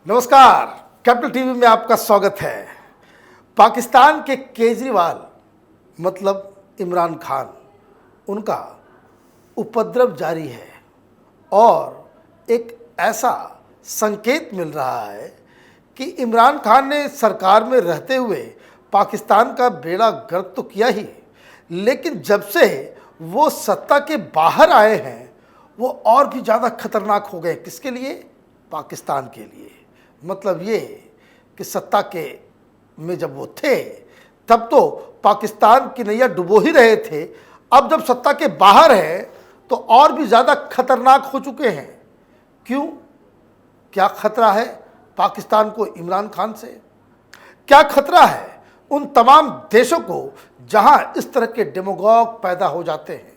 नमस्कार, capital TV में आपका स्वागत है। पाकिस्तान के केजरीवाल मतलब इमरान खान, उनका उपद्रव जारी है और एक ऐसा संकेत मिल रहा है कि इमरान खान ने सरकार में रहते हुए पाकिस्तान का बेड़ा गर्क तो किया ही, लेकिन जब से वो सत्ता के बाहर आए हैं वो और भी ज़्यादा खतरनाक हो गए। किसके लिए? पाकिस्तान के लिए। मतलब ये कि सत्ता के में जब वो थे तब तो पाकिस्तान की नैया डुबो ही रहे थे, अब जब सत्ता के बाहर है तो और भी ज़्यादा खतरनाक हो चुके हैं। क्यों? क्या खतरा है पाकिस्तान को इमरान खान से? क्या खतरा है उन तमाम देशों को जहां इस तरह के डेमोगॉग पैदा हो जाते हैं,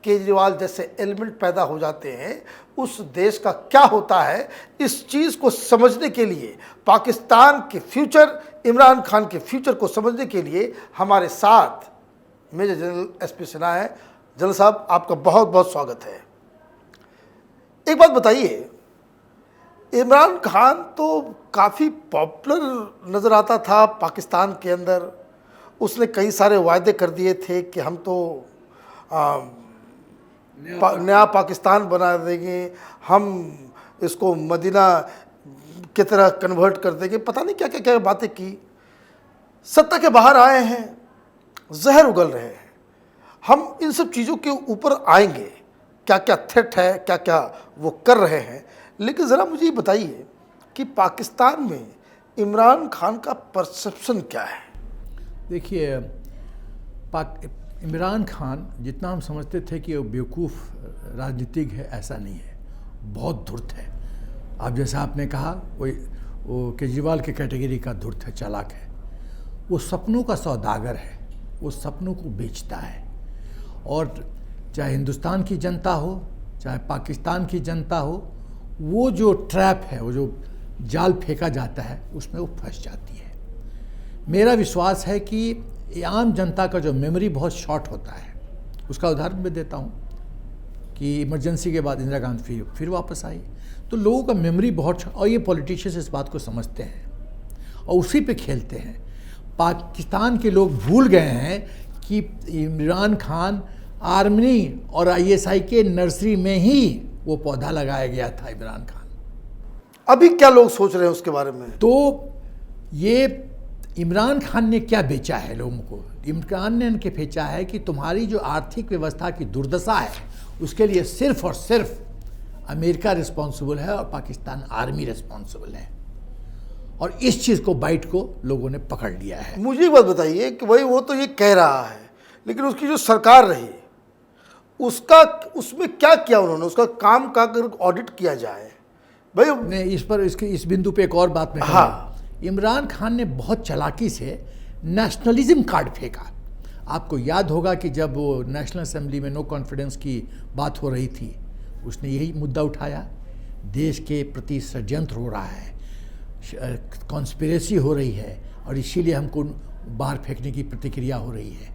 केजरीवाल जैसे एलिमेंट पैदा हो जाते हैं? उस देश का क्या होता है, इस चीज़ को समझने के लिए, पाकिस्तान के फ्यूचर, इमरान खान के फ्यूचर को समझने के लिए हमारे साथ मेजर जनरल एसपी सिन्हा है। जनरल साहब, आपका बहुत बहुत स्वागत है। एक बात बताइए, इमरान खान तो काफ़ी पॉपुलर नज़र आता था पाकिस्तान के अंदर। उसने कई सारे वायदे कर दिए थे कि हम तो नया पाकिस्तान बना देंगे, हम इसको मदीना की तरह कन्वर्ट कर देंगे, पता नहीं क्या क्या क्या बातें की। सत्ता के बाहर आए हैं, जहर उगल रहे हैं। हम इन सब चीज़ों के ऊपर आएंगे, क्या क्या थ्रेट है, क्या क्या वो कर रहे हैं, लेकिन ज़रा मुझे ये बताइए कि पाकिस्तान में इमरान खान का परसेप्शन क्या है? देखिए, इमरान खान जितना हम समझते थे कि वो बेवकूफ़ राजनीतिक है, ऐसा नहीं है, बहुत धूर्त है। अब जैसा आपने कहा, वो केजरीवाल के कैटेगरी का धूर्त है, चालाक है। वो सपनों का सौदागर है, वो सपनों को बेचता है। और चाहे हिंदुस्तान की जनता हो, चाहे पाकिस्तान की जनता हो, वो जो ट्रैप है, वो जो जाल फेंका जाता है, उसमें वो फंस जाती है। मेरा विश्वास है कि आम जनता का जो मेमोरी बहुत शॉर्ट होता है, उसका उदाहरण मैं देता हूँ कि इमरजेंसी के बाद इंदिरा गांधी फिर वापस आई, तो लोगों का मेमोरी बहुत, और ये पॉलिटिशियंस इस बात को समझते हैं और उसी पे खेलते हैं। पाकिस्तान के लोग भूल गए हैं कि इमरान खान आर्मी और ISI के नर्सरी में ही वो पौधा लगाया गया था। इमरान खान अभी क्या लोग सोच रहे हैं उसके बारे में? तो ये इमरान खान ने क्या बेचा है लोगों को? इमरान ने इनके बेचा है कि तुम्हारी जो आर्थिक व्यवस्था की दुर्दशा है, उसके लिए सिर्फ और सिर्फ अमेरिका रिस्पॉन्सिबल है और पाकिस्तान आर्मी रिस्पॉन्सिबल है। और इस चीज़ को, बाइट को लोगों ने पकड़ लिया है। मुझे एक बात बताइए कि भाई वो तो ये कह रहा है, लेकिन उसकी जो सरकार रही उसमें क्या किया उन्होंने? उसका काम का अगर ऑडिट किया जाए भाई। मैं इस बिंदु पे एक और बात में हाँ, इमरान खान ने बहुत चालाकी से नेशनलिज्म कार्ड फेंका। आपको याद होगा कि जब वो नेशनल असेंबली में नो कॉन्फिडेंस की बात हो रही थी, उसने यही मुद्दा उठाया। देश के प्रति षड्यंत्र हो रहा है, कॉन्स्पिरेसी हो रही है, और इसीलिए हमको बाहर फेंकने की प्रतिक्रिया हो रही है।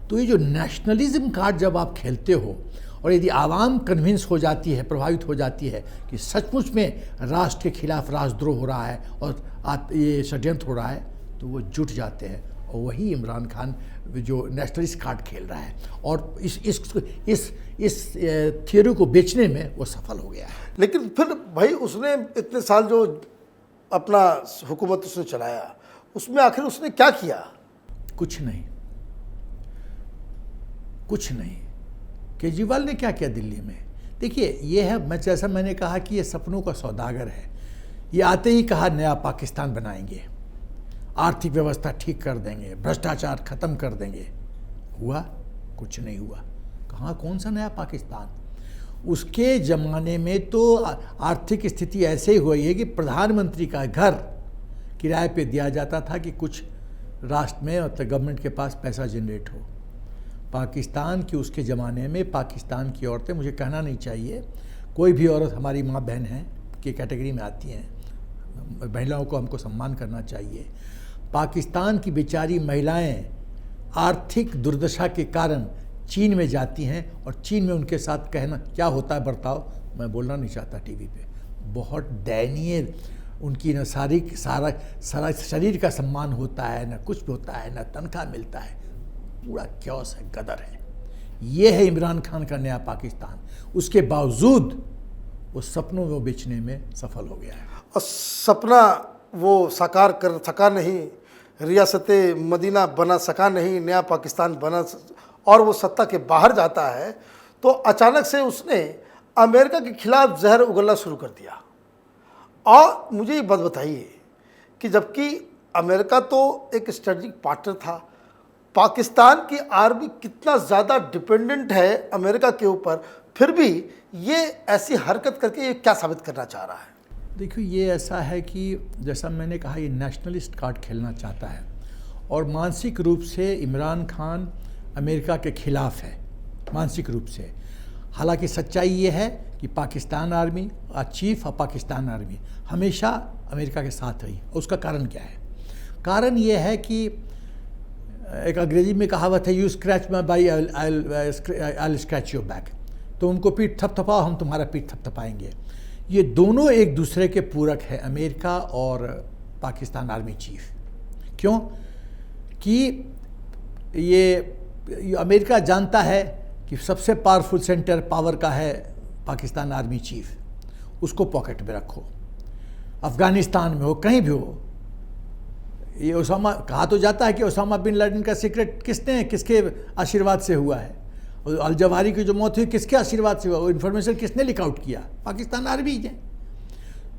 तो ये जो नेशनलिज्म कार्ड जब आप खेलते हो, और यदि आवाम कन्विंस हो जाती है, प्रभावित हो जाती है कि सचमुच में राष्ट्र के खिलाफ राष्ट्रद्रोह हो रहा है और ये षड्यंत्र हो रहा है, तो वो जुट जाते हैं। और वही इमरान खान जो नेशनलिस्ट कार्ड खेल रहा है, और इस थियोरी को बेचने में वो सफल हो गया है। लेकिन फिर भाई उसने इतने साल जो अपना हुकूमत उसने चलाया, उसमें आखिर उसने क्या किया? कुछ नहीं, कुछ नहीं। केजरीवाल ने क्या किया दिल्ली में? देखिए, ये है, जैसा मैंने कहा कि ये सपनों का सौदागर है। ये आते ही कहा नया पाकिस्तान बनाएंगे, आर्थिक व्यवस्था ठीक कर देंगे, भ्रष्टाचार खत्म कर देंगे। हुआ? कुछ नहीं हुआ। कहाँ, कौन सा नया पाकिस्तान? उसके ज़माने में तो आर्थिक स्थिति ऐसे ही हुई है कि प्रधानमंत्री का घर किराए पे दिया जाता था कि कुछ राष्ट्र में, मतलब गवर्नमेंट के पास पैसा जनरेट हो। पाकिस्तान की उसके ज़माने में पाकिस्तान की औरतें, मुझे कहना नहीं चाहिए, कोई भी औरत हमारी माँ बहन है की कैटेगरी में आती हैं, महिलाओं को हमको सम्मान करना चाहिए। पाकिस्तान की बेचारी महिलाएं आर्थिक दुर्दशा के कारण चीन में जाती हैं, और चीन में उनके साथ कहना क्या होता है बर्ताव, मैं बोलना नहीं चाहता टीवी पे, बहुत दयनीय उनकी न सारा शरीर का सम्मान होता है, न कुछ भी होता है, न तनख्वाह मिलता है, पूरा क्योस है, गदर है। ये है इमरान खान का नया पाकिस्तान। उसके बावजूद वो सपनों में बेचने में सफल हो गया है। और सपना वो साकार कर सका नहीं, रियासत मदीना बना सका नहीं, नया पाकिस्तान बना, और वो सत्ता के बाहर जाता है तो अचानक से उसने अमेरिका के खिलाफ जहर उगलना शुरू कर दिया। और मुझे ये बात बताइए कि जबकि अमेरिका तो एक स्ट्रेटजिक पार्टनर था, पाकिस्तान की आर्मी कितना ज़्यादा डिपेंडेंट है अमेरिका के ऊपर, फिर भी ये ऐसी हरकत करके ये क्या साबित करना चाह रहा है? देखिए, ये ऐसा है कि जैसा मैंने कहा, ये नेशनलिस्ट कार्ड खेलना चाहता है और मानसिक रूप से इमरान खान अमेरिका के खिलाफ है, मानसिक रूप से। हालांकि सच्चाई ये है कि पाकिस्तान आर्मी चीफ और पाकिस्तान आर्मी हमेशा अमेरिका के साथ रही। उसका कारण क्या है? कारण ये है कि एक अंग्रेजी में कहावत है, you scratch my by I scratch your back. तो उनको पीठ थपथपाओ, हम तुम्हारा पीठ थपथपाएंगे। ये दोनों एक दूसरे के पूरक है, अमेरिका और पाकिस्तान आर्मी चीफ। क्यों? कि ये अमेरिका जानता है कि सबसे पावरफुल सेंटर पावर का है पाकिस्तान आर्मी चीफ, उसको पॉकेट में रखो। अफ़गानिस्तान में हो, कहीं भी हो, ये ओसामा, कहा तो जाता है कि ओसामा बिन लादेन का सीक्रेट किसके आशीर्वाद से हुआ है, और अल जवाहिरी की जो मौत हुई किसके आशीर्वाद से हुआ, वो इन्फॉर्मेशन किसने लीक आउट किया? पाकिस्तान आर्मी है।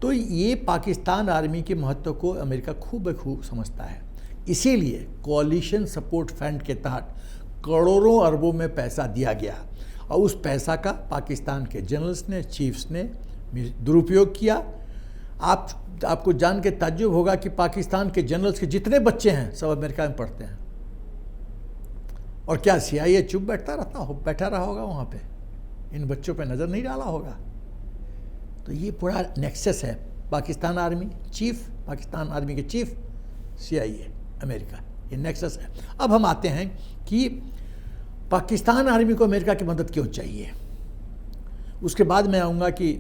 तो ये पाकिस्तान आर्मी के महत्व को अमेरिका खूब समझता है। इसीलिए कोalition सपोर्ट फंड के तहत करोड़ों अरबों में पैसा दिया गया, और उस पैसा का पाकिस्तान के जनरल्स ने, चीफ्स ने दुरुपयोग किया। आपको जान के ताज्जुब होगा कि पाकिस्तान के जनरल्स के जितने बच्चे हैं सब अमेरिका में पढ़ते हैं। और क्या CIA चुप बैठा रहा होगा वहाँ पे? इन बच्चों पे नज़र नहीं डाला होगा? तो ये पूरा नेक्सस है, Pakistan army chief, Pakistan army के चीफ, CIA अमेरिका, ये नेक्सस है। अब हम आते हैं कि पाकिस्तान आर्मी को अमेरिका की मदद क्यों चाहिए। उसके बाद मैं आऊँगा कि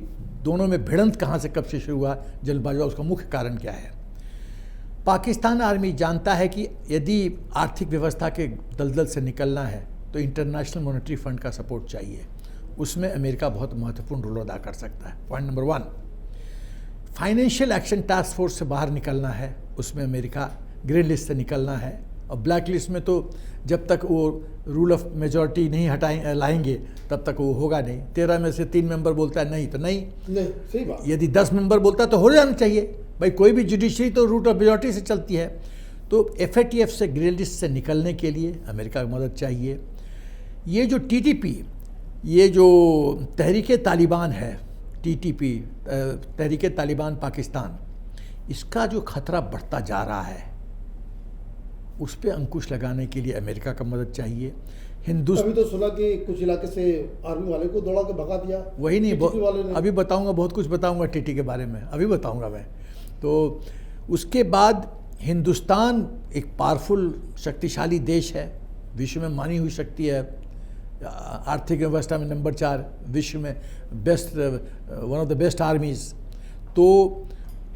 दोनों में भिड़ंत कहाँ से, कब से शुरू हुआ, जल्दबाजी, उसका मुख्य कारण क्या है। पाकिस्तान आर्मी जानता है कि यदि आर्थिक व्यवस्था के दलदल से निकलना है तो इंटरनेशनल मॉनेटरी फंड का सपोर्ट चाहिए। उसमें अमेरिका बहुत महत्वपूर्ण रोल अदा कर सकता है। Point number 1, financial action task force से बाहर निकलना है, उसमें अमेरिका ग्रीन लिस्ट से निकलना है। और ब्लैक लिस्ट में तो जब तक वो रूल ऑफ मेजॉरिटी नहीं लाएंगे तब तक वो होगा नहीं। 13 में से 3 मेंबर बोलता है नहीं तो नहीं, सही बात। यदि 10 मेंबर बोलता है तो हो जाना चाहिए भाई। कोई भी जुडिशरी तो रूल ऑफ मेजॉरिटी से चलती है। तो FATF से, ग्रीन लिस्ट से निकलने के लिए अमेरिका की मदद चाहिए। ये जो TTP, ये जो तहरीक तालिबान है, TTP तहरीक तालिबान पाकिस्तान, इसका जो खतरा बढ़ता जा रहा है, उस पर अंकुश लगाने के लिए अमेरिका का मदद चाहिए। अभी तो सुना कि कुछ इलाके से आर्मी वाले को दौड़ा के भगा दिया। वही नहीं, अभी बताऊंगा, बहुत कुछ बताऊंगा TT के बारे में, अभी बताऊंगा मैं। तो उसके बाद हिंदुस्तान एक पावरफुल, शक्तिशाली देश है, विश्व में मानी हुई शक्ति है, आर्थिक व्यवस्था में नंबर 4, विश्व में best, one of the best armies. तो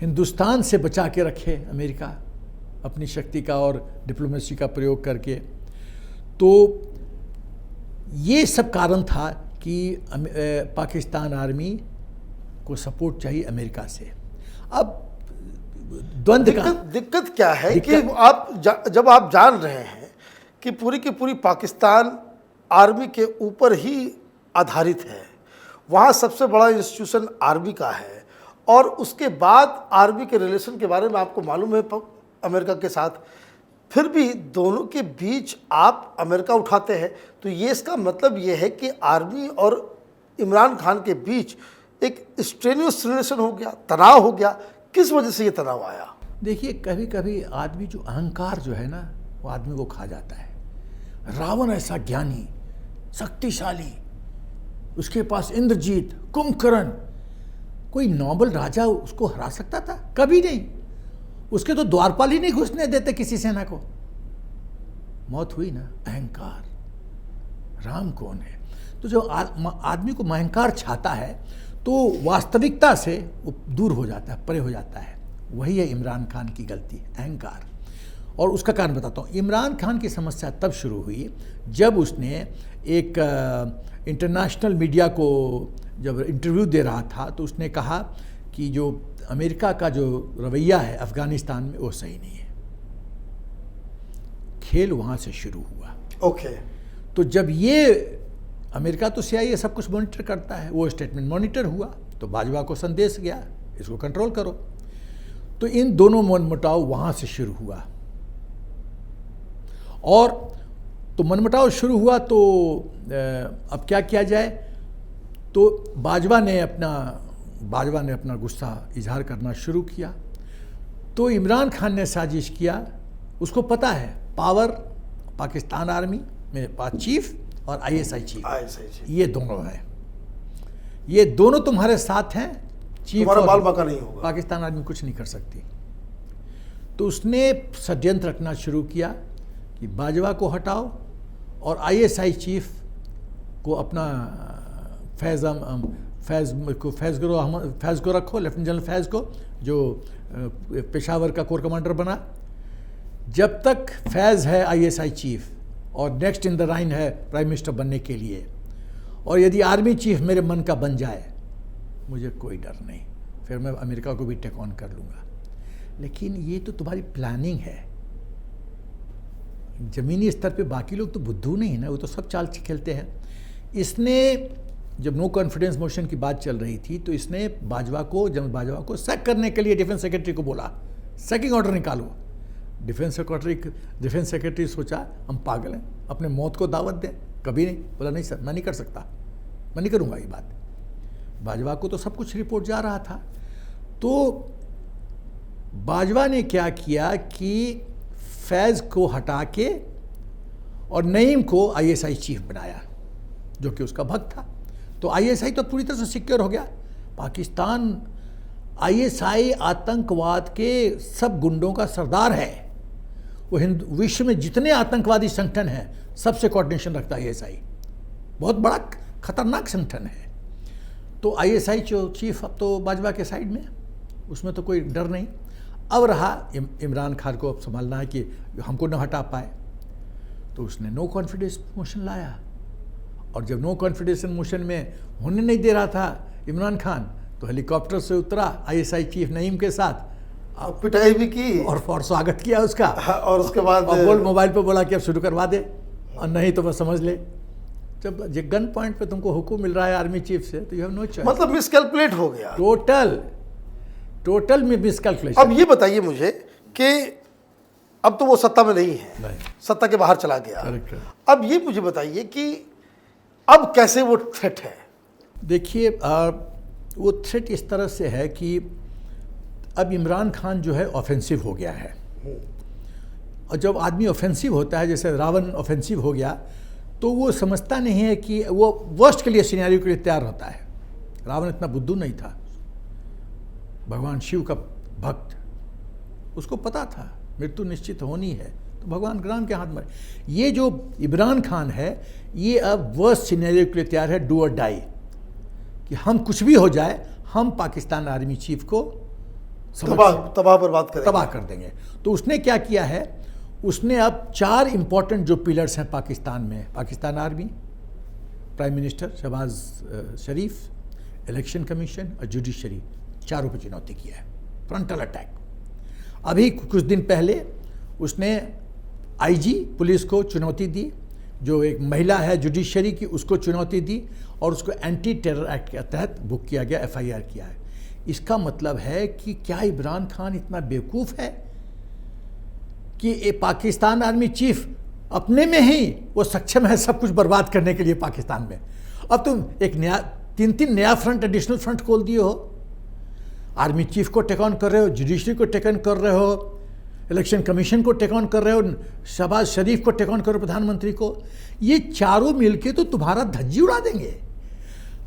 हिंदुस्तान से बचा के रखे अमेरिका अपनी शक्ति का और डिप्लोमेसी का प्रयोग करके। तो ये सब कारण था कि पाकिस्तान आर्मी को सपोर्ट चाहिए अमेरिका से। अब द्वंद्व का दिक्कत क्या है कि जब आप जान रहे हैं कि पूरी की पूरी पाकिस्तान आर्मी के ऊपर ही आधारित है, वहाँ सबसे बड़ा इंस्टीट्यूशन आर्मी का है, और उसके बाद आर्मी के रिलेशन के बारे में आपको मालूम है अमेरिका के साथ, फिर भी दोनों के बीच आप अमेरिका उठाते हैं। तो ये इसका मतलब ये है कि आर्मी और इमरान खान के बीच एक स्ट्रेनियस रिलेशन हो गया, तनाव हो गया। किस वजह से ये तनाव आया? देखिए, कभी कभी आदमी जो अहंकार जो है ना, वो आदमी को खा जाता है। रावण ऐसा ज्ञानी, शक्तिशाली, उसके पास इंद्रजीत, कुंभकर्ण, कोई नॉबल राजा उसको हरा सकता था? कभी नहीं। उसके तो द्वारपाल ही नहीं घुसने देते किसी सेना को। मौत हुई ना, अहंकार। राम कौन है? तो जो आदमी को अहंकार छाता है तो वास्तविकता से वो दूर हो जाता है, परे हो जाता है, वही है इमरान खान की गलती, अहंकार। और उसका कारण बताता हूँ। इमरान खान की समस्या तब शुरू हुई जब उसने एक इंटरनेशनल मीडिया को जब इंटरव्यू दे रहा था तो उसने कहा कि जो अमेरिका का जो रवैया है अफ़गानिस्तान में वो सही नहीं है। खेल वहाँ से शुरू हुआ। ओके। तो जब ये अमेरिका तो CIA सब कुछ मॉनिटर करता है, वो स्टेटमेंट मॉनिटर हुआ तो बाजवा को संदेश गया इसको कंट्रोल करो। तो इन दोनों मनमुटाव वहाँ से शुरू हुआ। और तो मनमुटाव शुरू हुआ तो अब क्या किया जाए, तो बाजवा ने अपना गुस्सा इजहार करना शुरू किया। तो इमरान खान ने साजिश किया, उसको पता है पावर पाकिस्तान आर्मी में पास चीफ और ISI चीफ ये दोनों हैं, ये दोनों तुम्हारे साथ हैं, चीफ तुम्हारा बाल बाका नहीं होगा, पाकिस्तान आर्मी कुछ नहीं कर सकती। तो उसने षड्यंत्र रखना शुरू किया कि बाजवा को हटाओ और ISI चीफ को अपना फैज़ को रखो, लेफ्टिनेंट जनरल फैज़ को, जो पेशावर का कोर कमांडर बना। जब तक फैज़ है ISI चीफ और नेक्स्ट इन द लाइन है प्राइम मिनिस्टर बनने के लिए, और यदि आर्मी चीफ मेरे मन का बन जाए मुझे कोई डर नहीं, फिर मैं अमेरिका को भी टेक ऑन कर लूँगा। लेकिन ये तो तुम्हारी प्लानिंग है, ज़मीनी स्तर पे बाकी लोग तो बुद्धू नहीं है ना, वो तो सब चाल खेलते हैं। इसने जब नो कॉन्फिडेंस मोशन की बात चल रही थी तो इसने बाजवा को सैक करने के लिए डिफेंस सेक्रेटरी को बोला सैकिंग ऑर्डर निकालो। डिफेंस सेक्रेटरी सोचा हम पागल हैं, अपने मौत को दावत दें, कभी नहीं। बोला नहीं सर, मैं नहीं कर सकता, मैं नहीं करूँगा ये बात। बाजवा को तो सब कुछ रिपोर्ट जा रहा था। तो बाजवा ने क्या किया कि फैज़ को हटा के और नईम को ISI चीफ बनाया, जो कि उसका भक्त था। तो ISI तो पूरी तरह से सिक्योर हो गया। पाकिस्तान ISI आतंकवाद के सब गुंडों का सरदार है। वो विश्व में जितने आतंकवादी संगठन हैं सबसे कोऑर्डिनेशन रखता है ISI, बहुत बड़ा खतरनाक संगठन है। तो ISI चीफ अब तो बाजवा के साइड में, उसमें तो कोई डर नहीं। अब रहा इमरान खान को अब संभालना है कि हमको न हटा पाए, तो उसने नो कॉन्फिडेंस मोशन लाया। और जब नो कॉन्फिडेंस मोशन में होने नहीं दे रहा था इमरान खान, तो हेलीकॉप्टर से उतरा ISI चीफ नईम के साथ, पिटाई भी की और स्वागत किया उसका। और उसके बाद मोबाइल पे बोला कि अब शुरू करवा दे, और नहीं तो बस समझ ले। जब गन पॉइंट पे तुमको हुक्म मिल रहा है आर्मी चीफ से, तो यू हैव नो चॉइस। मतलब मिसकैलकुलेट हो गया, टोटल में मिसकैलकुलेशन। अब ये बताइए मुझे कि अब तो वो सत्ता में नहीं है, सत्ता के बाहर चला गया। अब ये मुझे बताइए कि अब कैसे वो थ्रेट है। देखिए वो थ्रेट इस तरह से है कि अब इमरान खान जो है ऑफेंसिव हो गया है। और जब आदमी ऑफेंसिव होता है, जैसे रावण ऑफेंसिव हो गया, तो वो समझता नहीं है कि वो वर्स्ट के लिए सिनेरियो के लिए तैयार होता है। रावण इतना बुद्धू नहीं था, भगवान शिव का भक्त, उसको पता था मृत्यु निश्चित होनी है, तो भगवान राम के हाथ में। ये जो इमरान खान है, ये अब वर्स्ट सिनेरियो के लिए तैयार है, डू और डाई, कि हम कुछ भी हो जाए हम पाकिस्तान आर्मी चीफ को तबाह कर देंगे। तो उसने क्या किया है, उसने अब 4 इंपॉर्टेंट जो पिलर्स हैं पाकिस्तान में, Pakistan army, prime minister Shahbaz Sharif, election commission और जुडिशरी, चारों पर चुनौती किया है, फ्रंटल अटैक। अभी कुछ दिन पहले उसने IG पुलिस को चुनौती दी, जो एक महिला है जुडिशरी की, उसको चुनौती दी, और उसको एंटी टेरर एक्ट के तहत बुक किया गया, FIR किया है। इसका मतलब है कि क्या इमरान खान इतना बेवकूफ़ है कि पाकिस्तान आर्मी चीफ अपने में ही वो सक्षम है सब कुछ बर्बाद करने के लिए पाकिस्तान में। अब तुम एक नया 3 नया फ्रंट, एडिशनल फ्रंट खोल दिए हो, आर्मी चीफ को टेक ऑन कर रहे हो, जुडिशरी को टेक ऑन कर रहे हो, इलेक्शन कमीशन को टेक ऑन कर रहे हो, शहबाज शरीफ को टेक ऑन कर रहे हो, प्रधानमंत्री को। ये चारों मिलके तो तुम्हारा धज्जी उड़ा देंगे।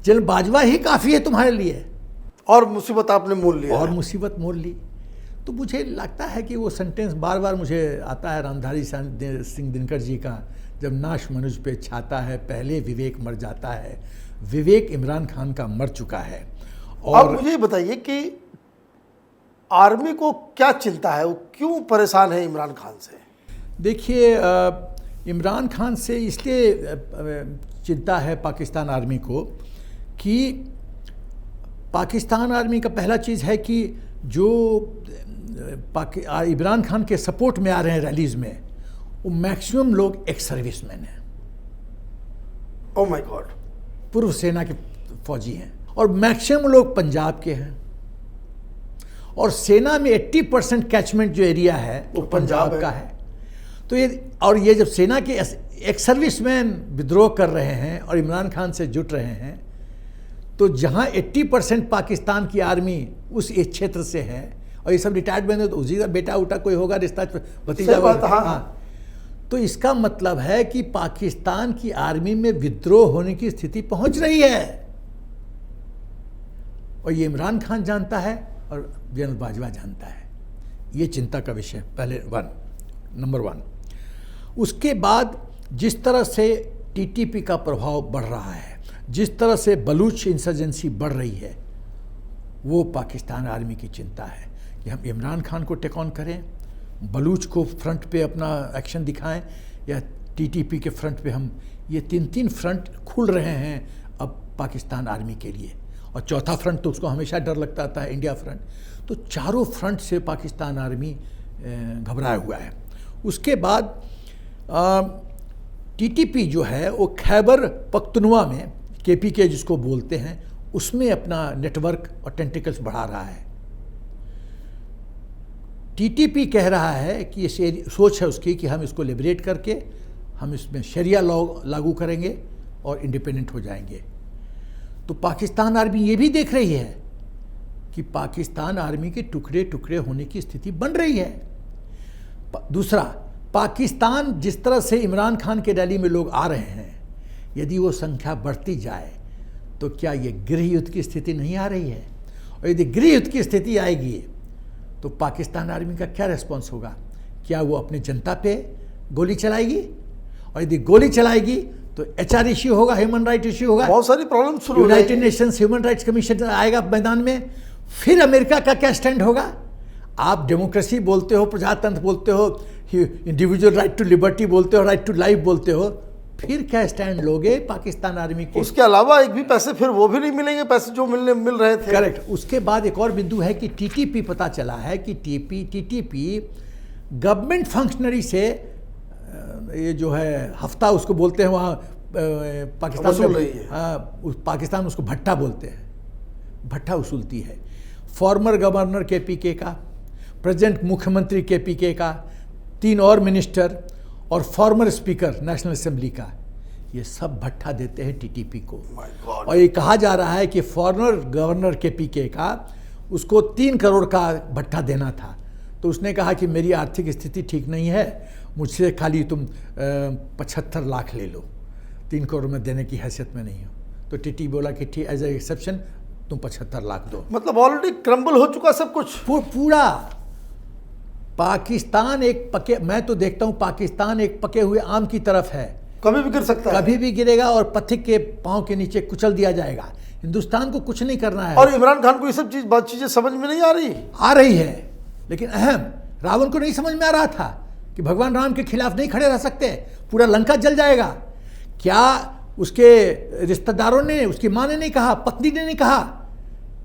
चल बाजवा ही काफ़ी है तुम्हारे लिए, और मुसीबत आपने मोल लिया, और मुसीबत मोल ली। तो मुझे लगता है कि वो सेंटेंस बार बार मुझे आता है रामधारी सिंह दिनकर जी का, जब नाश मनुज पे छाता है पहले विवेक मर जाता है। विवेक इमरान खान का मर चुका है। और मुझे बताइए कि आर्मी को क्या चिंता है, वो क्यों परेशान है इमरान खान से? देखिए, इमरान खान से इसलिए चिंता है पाकिस्तान आर्मी को कि पाकिस्तान आर्मी का पहला चीज़ है कि जो इमरान खान के सपोर्ट में आ रहे हैं रैलीज़ में, वो मैक्सिमम लोग एक्स सर्विसमैन हैं। Oh my God. पूर्व सेना के फौजी हैं, और मैक्सिमम लोग पंजाब के हैं, और सेना में 80% कैचमेंट जो एरिया है वो पंजाब का है। तो ये जब सेना के एक्स सर्विसमैन विद्रोह कर रहे हैं और इमरान खान से जुट रहे हैं, तो जहां 80% पाकिस्तान की आर्मी उस क्षेत्र से है और ये सब रिटायर्ड बंदे, तो उसी का बेटा उठा कोई होगा, रिश्ता भतीजा। हाँ, तो इसका मतलब है कि पाकिस्तान की आर्मी में विद्रोह होने की स्थिति पहुंच रही है, और ये इमरान खान जानता है और जनरल बाजवा जानता है। ये चिंता का विषय पहले नंबर 1। उसके बाद जिस तरह से टीटीपी का प्रभाव बढ़ रहा है, जिस तरह से बलूच इंसर्जेंसी बढ़ रही है, वो पाकिस्तान आर्मी की चिंता है कि हम इमरान खान को टेक ऑन करें, बलूच को फ्रंट पे अपना एक्शन दिखाएं, या टीटीपी के फ्रंट पे हम, ये 3 फ्रंट खुल रहे हैं अब पाकिस्तान आर्मी के लिए। और चौथा फ्रंट तो उसको हमेशा डर लगता था, इंडिया फ्रंट। तो चारों फ्रंट से पाकिस्तान आर्मी घबराया हुआ है। उसके बाद टीटीपी जो है वो खैबर पख्तूनख्वा में, केपीके जिसको बोलते हैं, उसमें अपना नेटवर्क और टेंटिकल्स बढ़ा रहा है। टीटीपी कह रहा है कि ये सोच है उसकी कि हम इसको लिबरेट करके हम इसमें शरिया लॉ लागू करेंगे और इंडिपेंडेंट हो जाएंगे। तो पाकिस्तान आर्मी ये भी देख रही है कि पाकिस्तान आर्मी के टुकड़े टुकड़े होने की स्थिति बन रही है। दूसरा, पाकिस्तान जिस तरह से इमरान खान के रैली में लोग आ रहे हैं, यदि वो संख्या बढ़ती जाए तो क्या ये गृह युद्ध की स्थिति नहीं आ रही है? और यदि गृह युद्ध की स्थिति आएगी तो पाकिस्तान आर्मी का क्या रिस्पॉन्स होगा? क्या वो अपनी जनता पे गोली चलाएगी? और यदि गोली चलाएगी तो एचआर इश्यू होगा, ह्यूमन राइट इश्यू होगा, बहुत सारी प्रॉब्लम शुरू हो United Nations human rights commission आएगा मैदान में। फिर अमेरिका का क्या स्टैंड होगा? आप डेमोक्रेसी बोलते हो, प्रजातंत्र बोलते हो, इंडिविजुअल राइट टू लिबर्टी बोलते हो, राइट टू लाइफ बोलते हो, फिर क्या स्टैंड लोगे पाकिस्तान आर्मी के? उसके अलावा एक भी पैसे फिर वो भी नहीं मिलेंगे, पैसे जो मिल रहे थे। करेक्ट। उसके बाद एक और बिंदु है कि टीटीपी, पता चला है कि टीटीपी गवर्नमेंट फंक्शनरी से ये जो है हफ्ता उसको बोलते हैं वहाँ पाकिस्तान वसूल रही है। पाकिस्तान उसको भट्टा बोलते हैं, भट्टा वसूलती है। फॉर्मर गवर्नर केपीके का, प्रेजेंट मुख्यमंत्री केपीके का, 3 और मिनिस्टर और फॉर्मर स्पीकर नेशनल असेंबली का, ये सब भट्टा देते हैं टीटीपी को। और ये कहा जा रहा है कि फॉर्मर गवर्नर केपीके का उसको 3 करोड़ का भट्टा देना था, तो उसने कहा कि मेरी आर्थिक स्थिति ठीक नहीं है, मुझसे खाली तुम 75 लाख ले लो, 3 करोड़ में देने की हैसियत में नहीं हो। तो टीटी बोला कि ठीक, एज ए एक्सेप्शन तुम 75 लाख दो। मतलब ऑलरेडी क्रम्बल हो चुका सब कुछ पूरा। पाकिस्तान एक पके, मैं तो देखता हूं पाकिस्तान एक पके हुए आम की तरफ है, कभी भी गिर सकता है, कभी भी गिरेगा और पथिक के पांव के नीचे कुचल दिया जाएगा। हिंदुस्तान को कुछ नहीं करना है। और इमरान खान को ये सब चीजें समझ में नहीं आ रही है। लेकिन अहम, रावण को नहीं समझ में आ रहा था कि भगवान राम के खिलाफ नहीं खड़े रह सकते, पूरा लंका जल जाएगा। क्या उसके रिश्तेदारों ने, उसकी माँ ने नहीं कहा, पत्नी ने नहीं कहा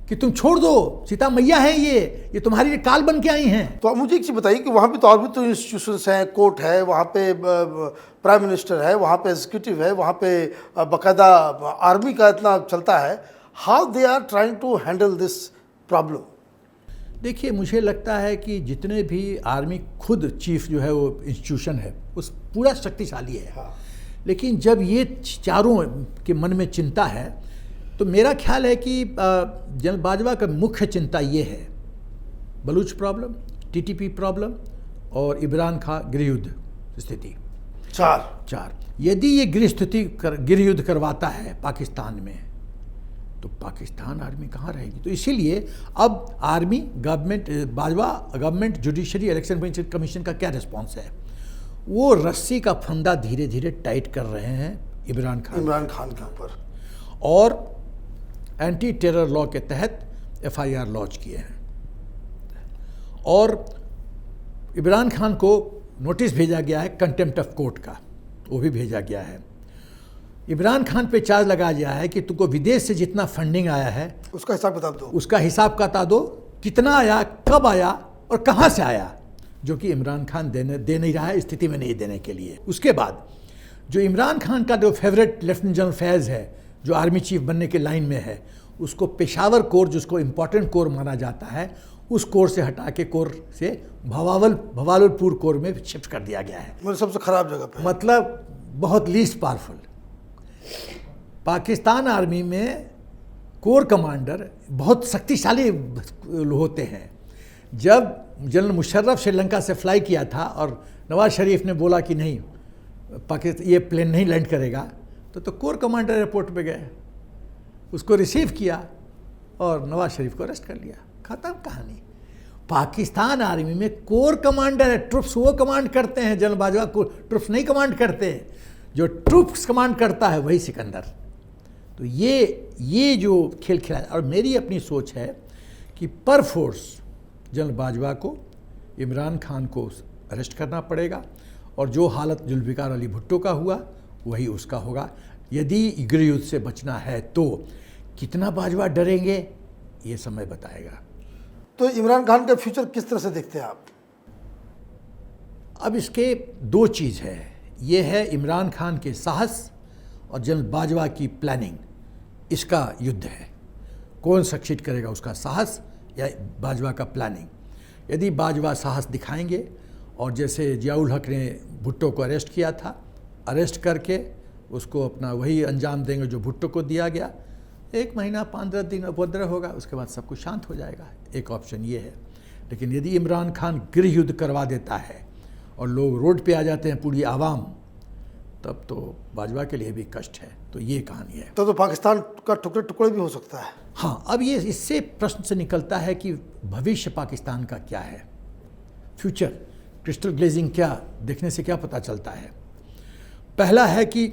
कि तुम छोड़ दो, सीता मैया है, ये तुम्हारी काल बन के आई हैं? तो मुझे एक चीज़ बताइए कि वहाँ पे तो और भी तो इंस्टीट्यूशंस हैं, कोर्ट है, वहाँ पे प्राइम मिनिस्टर है, वहाँ पे एग्जीक्यूटिव है, वहाँ पे बाकायदा आर्मी का इतना चलता है। How they are trying to handle this problem? देखिए, मुझे लगता है कि जितने भी आर्मी खुद चीफ जो है वो इंस्टीट्यूशन है, उस पूरा शक्तिशाली है। हाँ। लेकिन जब ये चारों के मन में चिंता है, तो मेरा ख्याल है कि जनरल बाजवा का मुख्य चिंता ये है, बलूच प्रॉब्लम, टीटीपी प्रॉब्लम और इमरान खान गृह युद्ध स्थिति। चार। यदि ये गृह युद्ध करवाता है पाकिस्तान में, तो पाकिस्तान आर्मी कहाँ रहेगी? तो इसीलिए अब army, government, Bajwa government, judiciary, election commission का क्या रिस्पॉन्स है? वो रस्सी का फंदा धीरे धीरे टाइट कर रहे हैं इमरान खान के ऊपर, और एंटी टेरर लॉ के तहत FIR लॉन्च किए हैं। और इमरान खान को नोटिस भेजा गया है कंटेम्प्ट ऑफ कोर्ट का, वो भी भेजा गया है। इमरान खान पे चार्ज लगाया गया है कि तुमको विदेश से जितना फंडिंग आया है उसका हिसाब बता दो, उसका हिसाब बता दो, कितना आया, कब आया और कहाँ से आया, जो कि इमरान खान दे नहीं रहा है, स्थिति में नहीं देने के लिए। उसके बाद जो इमरान खान का जो फेवरेट लेफ्टिनेंट जनरल फैज़ है, जो आर्मी चीफ बनने के लाइन में है, उसको पेशावर कोर, जिसको इम्पोर्टेंट कोर माना जाता है, उस कोर से हटा के कोर से भवालपुर कोर में शिफ्ट कर दिया गया है। मतलब सबसे खराब जगह पे, मतलब बहुत लीस्ट पावरफुल। पाकिस्तान आर्मी में कोर कमांडर बहुत शक्तिशाली होते हैं। जब जनरल मुशर्रफ श्रीलंका से फ्लाई किया था और नवाज शरीफ ने बोला कि नहीं पाकिस्तान ये प्लेन नहीं लैंड करेगा, तो कोर कमांडर एयरपोर्ट पे गए, उसको रिसीव किया और नवाज शरीफ को अरेस्ट कर लिया, ख़त्म कहानी। पाकिस्तान आर्मी में कोर कमांडर है, ट्रुप्स वो कमांड करते हैं, जनरल बाजवा को ट्रुप्स नहीं कमांड करते, जो ट्रुप्स कमांड करता है वही सिकंदर। तो ये जो खेल खेला, और मेरी अपनी सोच है कि पर फोर्स जनरल बाजवा को, इमरान खान को अरेस्ट करना पड़ेगा, और जो हालत जुल्फ़िकार अली भुट्टो का हुआ वही उसका होगा। यदि गृह युद्ध से बचना है तो कितना बाजवा डरेंगे ये समय बताएगा। तो इमरान खान का फ्यूचर किस तरह से देखते हैं आप? अब इसके दो चीज़ है, ये है इमरान खान के साहस और जनरल बाजवा की प्लानिंग, इसका युद्ध है। कौन सक्सीड करेगा, उसका साहस या बाजवा का प्लानिंग। यदि बाजवा साहस दिखाएंगे और जैसे जियाउल हक ने भुट्टो को अरेस्ट किया था, अरेस्ट करके उसको अपना वही अंजाम देंगे जो भुट्टो को दिया गया, 1 महीना 15 दिन उपद्रव होगा, उसके बाद सब कुछ शांत हो जाएगा। एक ऑप्शन ये है। लेकिन यदि इमरान खान गृह युद्ध करवा देता है और लोग रोड पे आ जाते हैं, पूरी आवाम, तब तो बाजवा के लिए भी कष्ट है। तो ये कहानी है। तो पाकिस्तान का टुकड़े टुकड़े भी हो सकता है। हाँ, अब ये इससे प्रश्न से निकलता है कि भविष्य पाकिस्तान का क्या है, फ्यूचर क्रिस्टल ग्लेजिंग क्या देखने से क्या पता चलता है। पहला है कि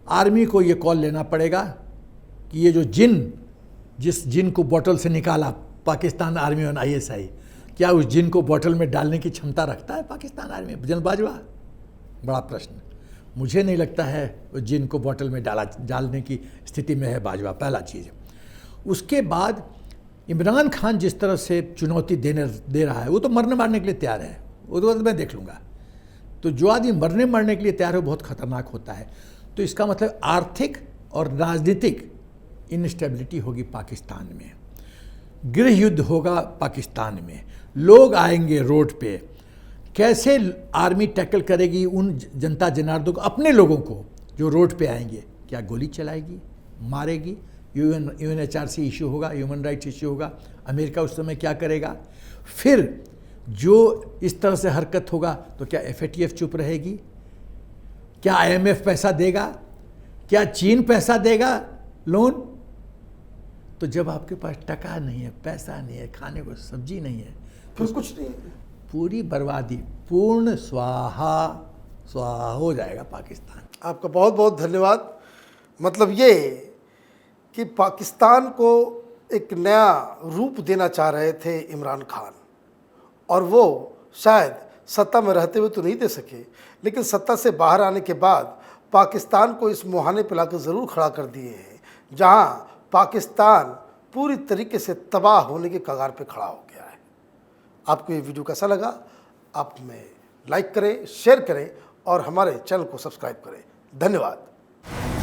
आर्मी को ये कॉल लेना पड़ेगा कि ये जो जिस जिन को बोतल से निकाला पाकिस्तान आर्मी और ISI, क्या उस जिन को बोतल में डालने की क्षमता रखता है पाकिस्तान आर्मी? जनरल बाजवा, बड़ा प्रश्न। मुझे नहीं लगता है उस जिन को बोतल में डालने की स्थिति में है बाजवा, पहला चीज़। उसके बाद इमरान खान जिस तरह से चुनौती दे रहा है, वो तो मरने मारने के लिए तैयार है, वो तो मैं देख लूँगा। तो जो आदमी मरने मारने के लिए तैयार है, बहुत खतरनाक होता है। तो इसका मतलब आर्थिक और राजनीतिक इनस्टेबिलिटी होगी पाकिस्तान में, गृह युद्ध होगा पाकिस्तान में, लोग आएंगे रोड पे। कैसे आर्मी टैकल करेगी उन जनता जनार्दन को, अपने लोगों को जो रोड पे आएंगे? क्या गोली चलाएगी, मारेगी? UNHRC इशू होगा, ह्यूमन राइट्स इशू होगा। अमेरिका उस समय क्या करेगा? फिर जो इस तरह से हरकत होगा तो क्या FATF चुप रहेगी? क्या IMF पैसा देगा? क्या चीन पैसा देगा लोन? तो जब आपके पास टका नहीं है, पैसा नहीं है, खाने को सब्जी नहीं है, फिर कुछ नहीं, पूरी बर्बादी, पूर्ण स्वाहा हो जाएगा पाकिस्तान। आपका बहुत बहुत धन्यवाद। मतलब ये कि पाकिस्तान को एक नया रूप देना चाह रहे थे इमरान खान, और वो शायद सत्ता में रहते हुए तो नहीं दे सके, लेकिन सत्ता से बाहर आने के बाद पाकिस्तान को इस मुहाने पर लाकर ज़रूर खड़ा कर दिए हैं, जहां पाकिस्तान पूरी तरीके से तबाह होने के कगार पे खड़ा हो गया है। आपको ये वीडियो कैसा लगा? आप हमें लाइक करें, शेयर करें और हमारे चैनल को सब्सक्राइब करें। धन्यवाद।